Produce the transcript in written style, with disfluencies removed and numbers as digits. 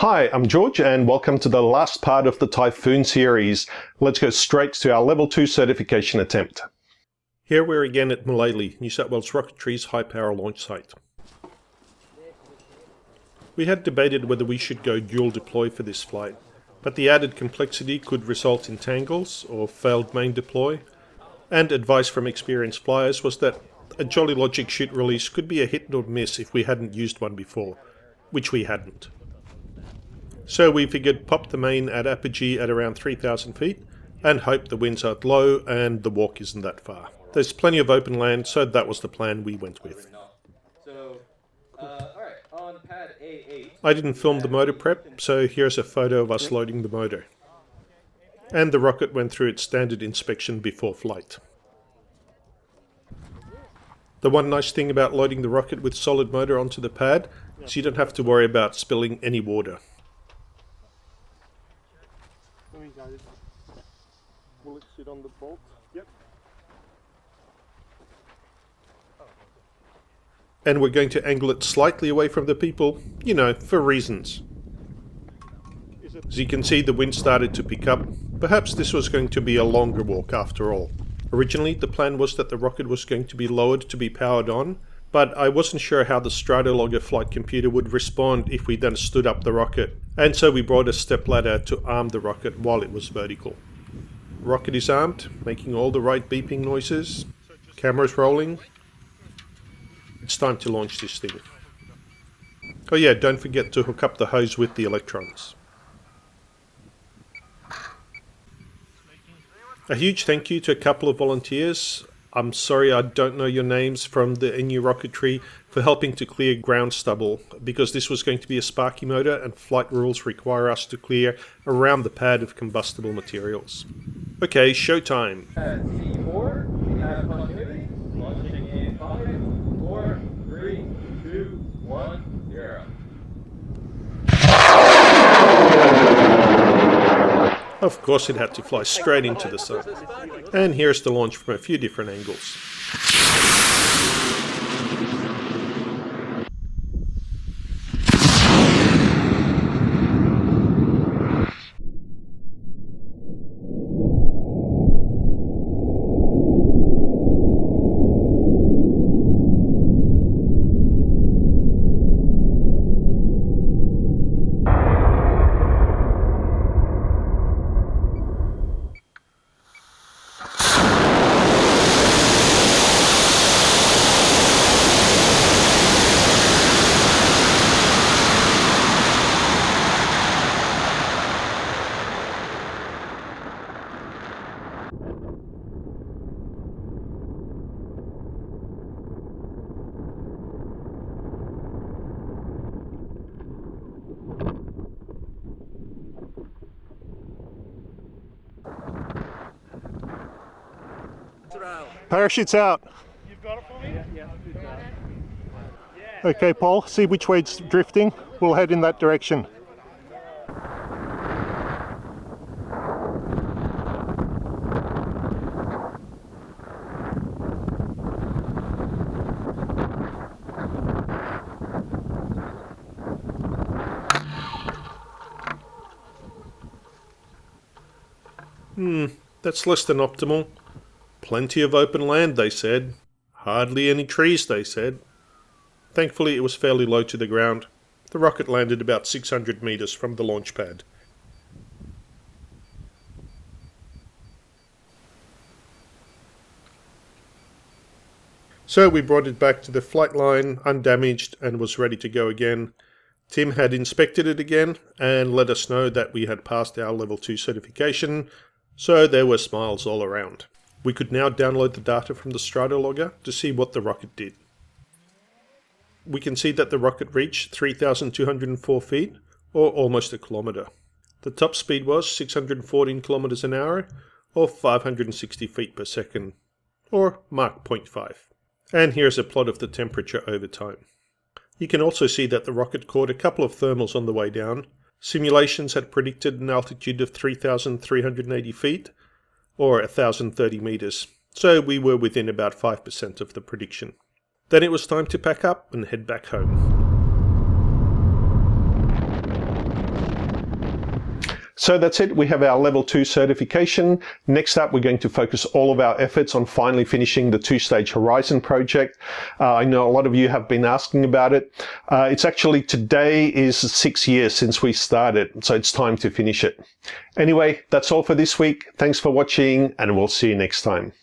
Hi, I'm George and welcome to the last part of the Tajfun series. Let's go straight to our Level 2 certification attempt. Here we're again at Mullaly, New South Wales Rocketry's high power launch site. We had debated whether we should go dual deploy for this flight, but the added complexity could result in tangles or failed main deploy, and advice from experienced flyers was that a Jolly Logic chute release could be a hit or miss if we hadn't used one before, which we hadn't. So we figured pop the main at apogee at around 3,000 feet and hope the winds aren't low and the walk isn't that far. There's plenty of open land, so that was the plan we went with. I didn't film the motor prep, so here's a photo of us loading the motor. And the rocket went through its standard inspection before flight. The one nice thing about loading the rocket with solid motor onto the pad is you don't have to worry about spilling any water. Will it sit on the bolt? Yep. And we're going to angle it slightly away from the people, you know, for reasons. As you can see, the wind started to pick up. Perhaps this was going to be a longer walk after all. Originally, the plan was that the rocket was going to be lowered to be powered on, but I wasn't sure how the Stratologger flight computer would respond if we then stood up the rocket, and so we brought a stepladder to arm the rocket while it was vertical. Rocket is armed, making all the right beeping noises. Camera's rolling. It's time to launch this thing. Oh yeah, don't forget to hook up the hose with the electrons. A huge thank you to a couple of volunteers. I'm sorry I don't know your names from the NU Rocketry for helping to clear ground stubble, because this was going to be a sparky motor and flight rules require us to clear around the pad of combustible materials. Okay, showtime. At C4, we have continuity, launching in 5, 4, 3, 2, 1, 0. Of course it had to fly straight into the sun. And here's the launch from a few different angles. Parachutes out. You've got it for me? Yeah. Okay, Paul, see which way it's drifting. We'll head in that direction. That's less than optimal. Plenty of open land, they said. Hardly any trees, they said. Thankfully, it was fairly low to the ground. The rocket landed about 600 meters from the launch pad. So we brought it back to the flight line, undamaged, and was ready to go again. Tim had inspected it again and let us know that we had passed our Level 2 certification, so there were smiles all around. We could now download the data from the Stratologger to see what the rocket did. We can see that the rocket reached 3,204 feet, or almost a kilometre. The top speed was 614 kilometres an hour, or 560 feet per second, or Mach 0.5. And here's a plot of the temperature over time. You can also see that the rocket caught a couple of thermals on the way down. Simulations had predicted an altitude of 3,380 feet, or 1,030 meters, so we were within about 5% of the prediction. Then it was time to pack up and head back home. So that's it. We have our level 2 certification. Next up, we're going to focus all of our efforts on finally finishing the 2-stage Horizon project. I know a lot of you have been asking about it. It's actually, today is 6 years since we started, so it's time to finish it. Anyway, that's all for this week. Thanks for watching, and we'll see you next time.